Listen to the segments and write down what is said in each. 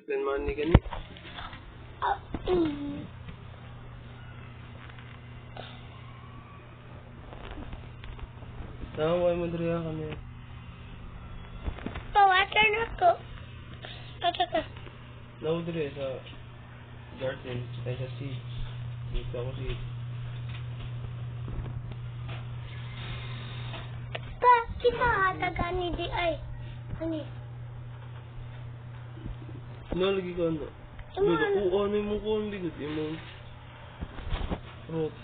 explain money gani. Nawaway mo diriya kami. Pawater na ko. Pataka. Nawa diriya sa garden, ay sa seed. Dito ako seed. Pa, kita hataga ni di ay. Ani? Nalagi ka na. Bigo, ano yung mong kuhan bigot, yung mong fruit.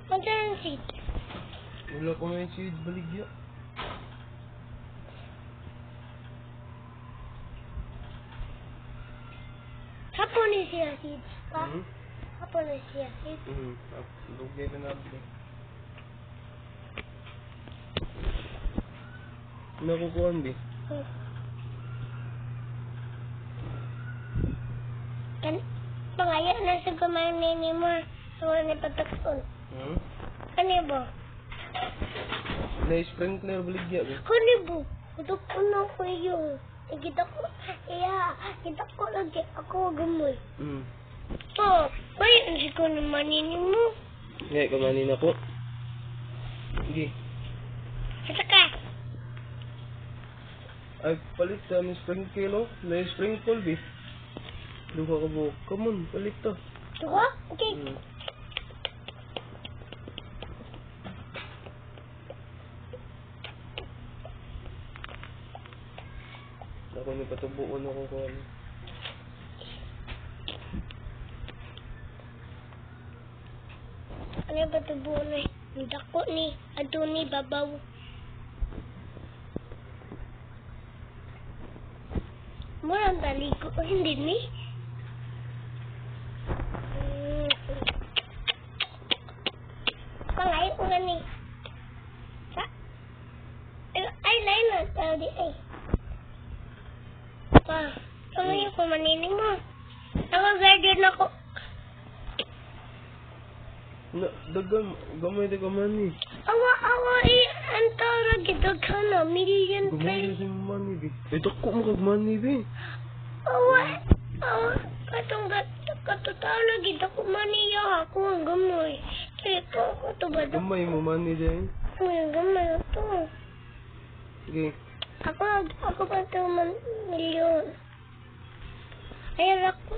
Magkano seed? Wala pa nga yung seed, baligya. Hapon ni siya seed, pa? Hmm? Hapon ni siya seed. Lugay ka na balik. Nakukuhan di? Pangaya na sa kumain ni mo. Wala ni patakon. Ano ba? Na-sprinkler baligya ba? Ano ba? Utok ko na ko yung. Kita ko. Iya. Kita ko lagi. Ako gamoy. Oh. Kaya hindi ko naman ini mo. Ngayon, kumanin ako. Sige. Asa ka? Ay, palit sa sprinkle, oh. Na-sprinkle, be. Luka ka buhok. Come on, palit to. Ito? Okay. Ako may patubuan ako ko. Ano ba ito buo na? Ang dako ni. Ato ni babaw. Murang taligo. Hindi ni. Pangay ko nga ni. Ay, lain na. Tao di ay. Pa, pangay ko manining mo. Nakagarden ako. Na, gamay di ka mani. Awa, ang tawag ito ka na. Million Gamay pesos. di si mani, be. Ito ko mo kag mani, be. Awa, katong katutawag ito ko maniya ako ang gamoy. Kaya po ako ito ba ito? Gamay mo mani dyan. Ang gamay ito. Sige. Ako pa ito milyon. Ayan ako.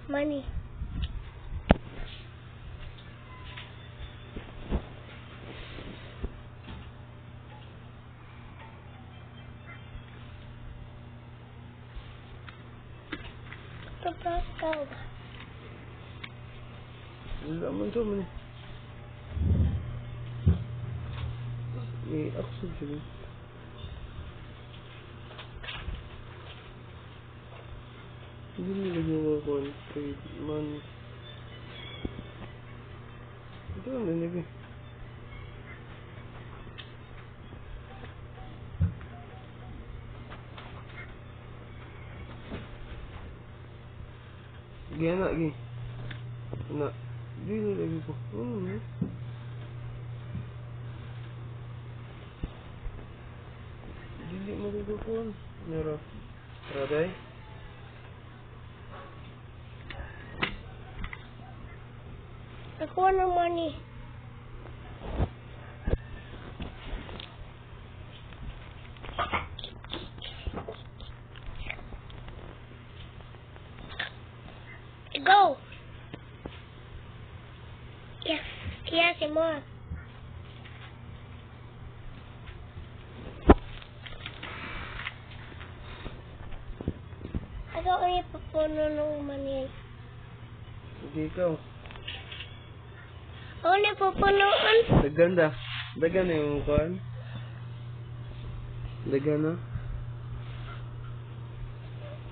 Money. Ito pa ikaw. Wala man to, man. May aksog siya, be. Hindi nila ginawa trade man. Ito ang nanibi. Sige anak, sige. Anak. Dili lagi ko. Dili magagakuan. Nara. Raday. Nakuha ng money. Go! Yes, more. Ako ay papuno ng money. Sige ikaw. Ako na pupunuan. Daganda. Dagana yung kuhan. Dagana.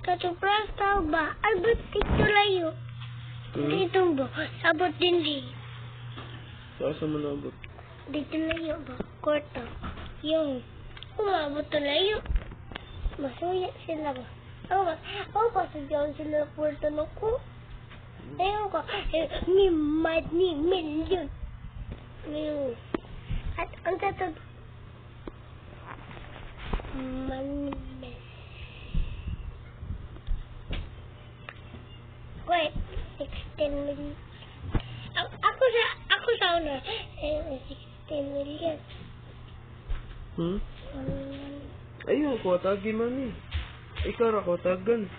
Katupras tao ba? Albert dito layo. Dito ba? Sabot din di. Saan mo nabot? Dito layo ba? Kwarto. Yung. Umabot na layo. Masuya sila ba? Ako pasadyaw sila kwarto na ko. Ayun ko. Ni million. At ang tatag. Manmes. Wait, 16 million. Ako sa una. 16 million. Ayun ko, tagi man eh. Ikaw ako, tagan.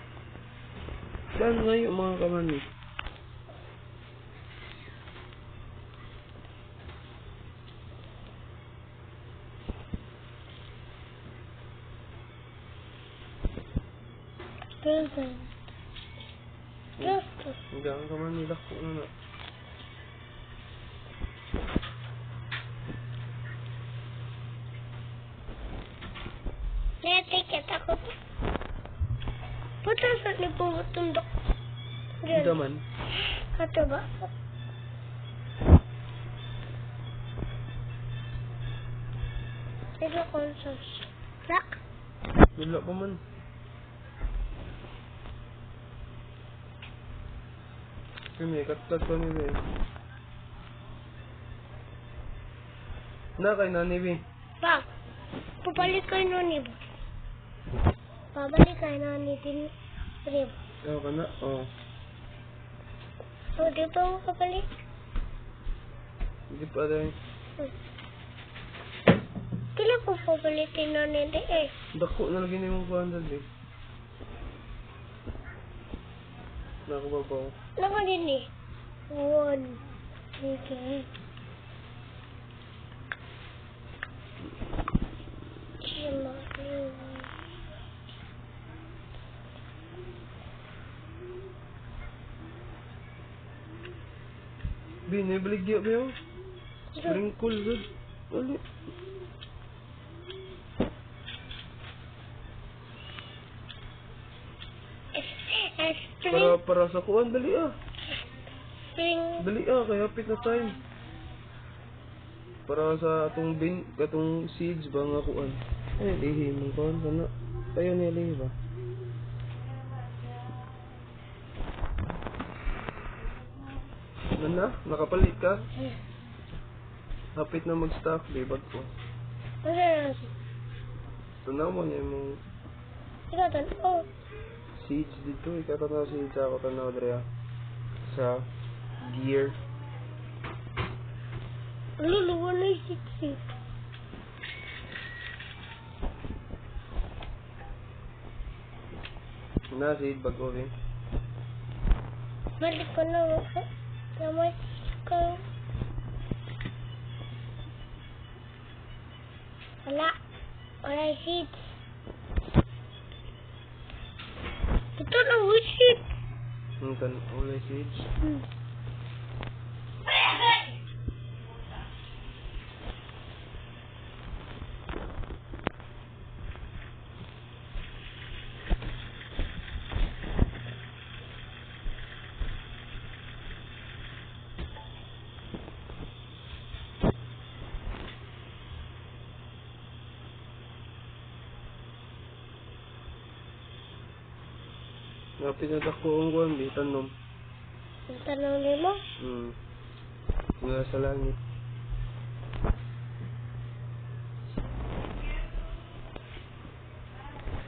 Saan ngayon mga kamani? Present. Hanggang kamani dako na na. Ticket ako. Puta sa ni pumutundok. Hindi man. Ato ba? Ito konsos. Lak. Wala pa man. Kami, katlat pa ni Ben. Na kay nani Ben. Ba? Pabalik kayo nun iba. Pabalik kayo nun itin. Rib. Oo ka na, oo. O, di pa mo pabalik? Hindi pa rin. Kailan po pabalikin nun hindi eh? Dako na lagi na yung 200 eh. Nakababaw. Naka din eh. 1. Okay. Binibaligya ba yun? Sprinkle good. Wali. Para sa kuwan, dali ah. Dali ah, kaya hapit na time. Para sa atong seeds ba nga kuwan. Ay, lihi mong kuwan. Sana. Tayo niya lihi ba? Ano na? Nakapalit ka? Hapit na mag-stock, libag ko. Tanaw mo niya yung Ikaw tanaw. seeds dito. Ikaw tanaw seeds ako tanaw dre sa gear. Luluwa na yung siksi. Na seed bag ko rin. Balik ko na. Naman ko. Wala. Wala yung seeds. Ito na yung seeds. Kan oleh seeds. Napit na dako ang kuwan, di tanom. Ang tanong nimo? Nga sa langit.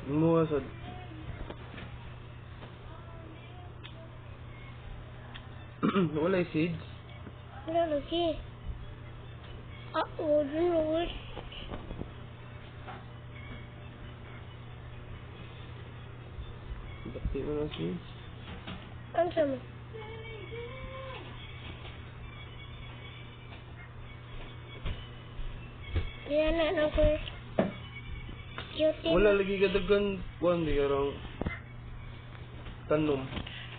Muwasad. Wala yung seeds. Wala lagi. Wala na. Bakit mo na seeds? Ano sa mo? Yan na ako. Cute. Wala lagi kadagan kuwan, di karang tanom.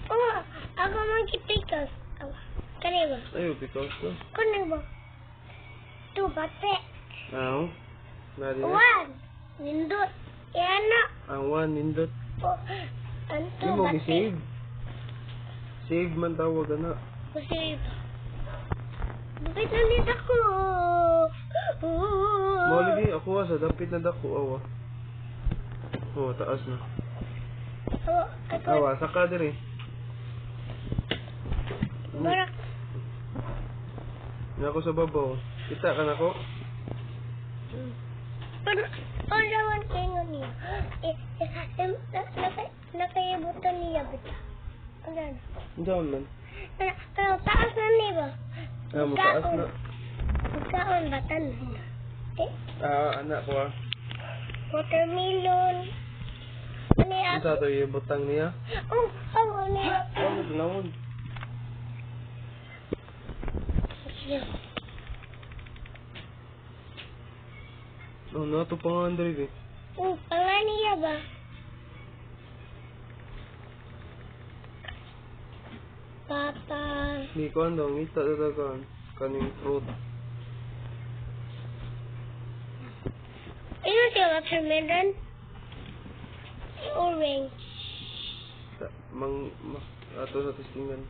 Oh, ako magkipikas. Kani ba? Ayo, because to. Kani ba? Tu bate. Aw. Nari na. Wan. Nindot. Yan na. Awan, nindot. Oh, anto Di mo bate. gi-save. Save man tawag na. Kasi bakit nandito ako? Mo lagi ako sa dapit na dako awa. Oh, taas na. Oh, ako. Awa, saka diri. Barak. Nako sa babaw. Kita ka nako. Ano naman kayo niya? Nakaibutan niya ba ito? Ano na? Diyan man. Pero taas na niya ba? Mataas na. Magkaon ba tanan? Anak ko Watermelon. Ano yan? Ang sa ito ibutang niya? Ano yan? Ano naman? Ito pa nga Andre eh. Pangan niya ba? Papa. Hindi ko daw, ngita talaga kaning fruit. Ano siya watermelon? Orange. Ato sa testingan.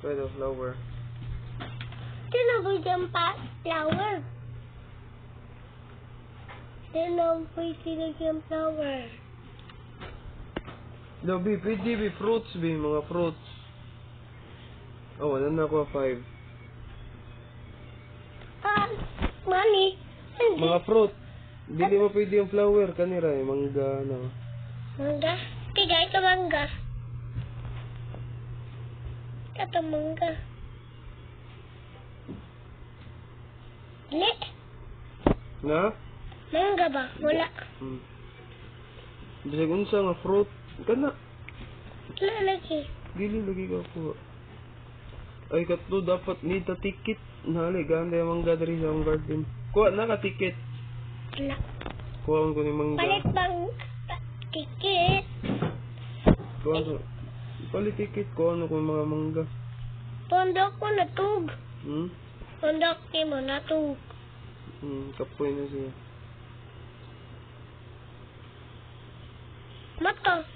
Pwede flower. Sino ba dyan pa? Flower. Sino ba sila dyan flower? Daw, pwede fruits, mga fruits. Wala na ako 5. Mami. Mga fruit. Dili mo pwede yung flower, kanira mangga, ano. Mangga? Tiga, ito mangga. Ito mangga. Dili? Na? Mangga ba? Wala. Bisag unsa nga fruit, kana. Wala lagi. Dili lagi ka po. Ay katlo dapat nita ticket. Nali ganda yung mangga diri sa garden. Kuha na ka ticket. Wala. Kuha ko ni mangga. Palit bang ticket? Palit ticket ko ano ko mga mangga. Pondok ko natug. Pondok mo natug. Kapoy na siya. Mata.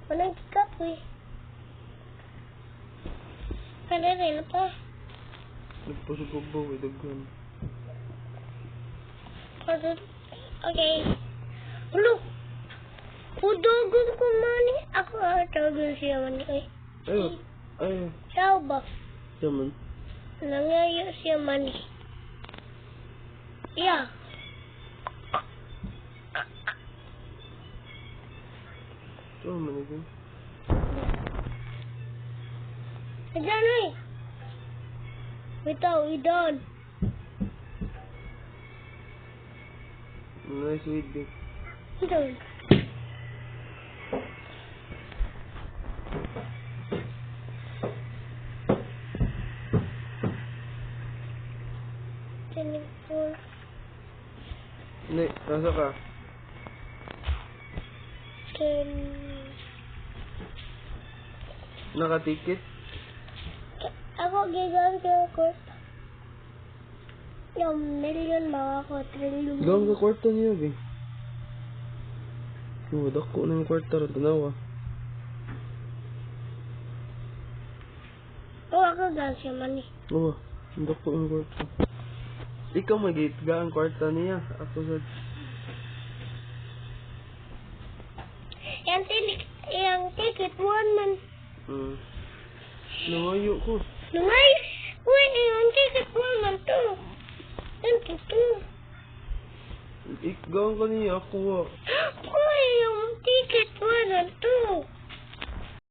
Walang kapoy. Rin pa. Nagpasugog daghan. Okay. Ulo. Udogon ko mani. Ako tawagin siya mani. Ayo. Tao ba? Yaman. Nangayo siya mani. Yeah. Ito man ito. Ayan eh. Bitaw, idon. Nice week. Idon. Telepon. Hindi, nasa ka? Nakatikit? Ako gigan sa kwarta. Yung million mga ko, trillion. Gawang ka kwarta niya, be. Dako na yung kwarta rin, tanawa. Ako gan siya man eh. Dako yung kwarta. Ikaw mag-itga ang kwarta niya. Ako sa... Yang ticket one man. Nangayo ko. Nangayo? Wait, yung ticket one man to. Ito to. Gawang ka niya, ako. Uy, yung ticket one man to.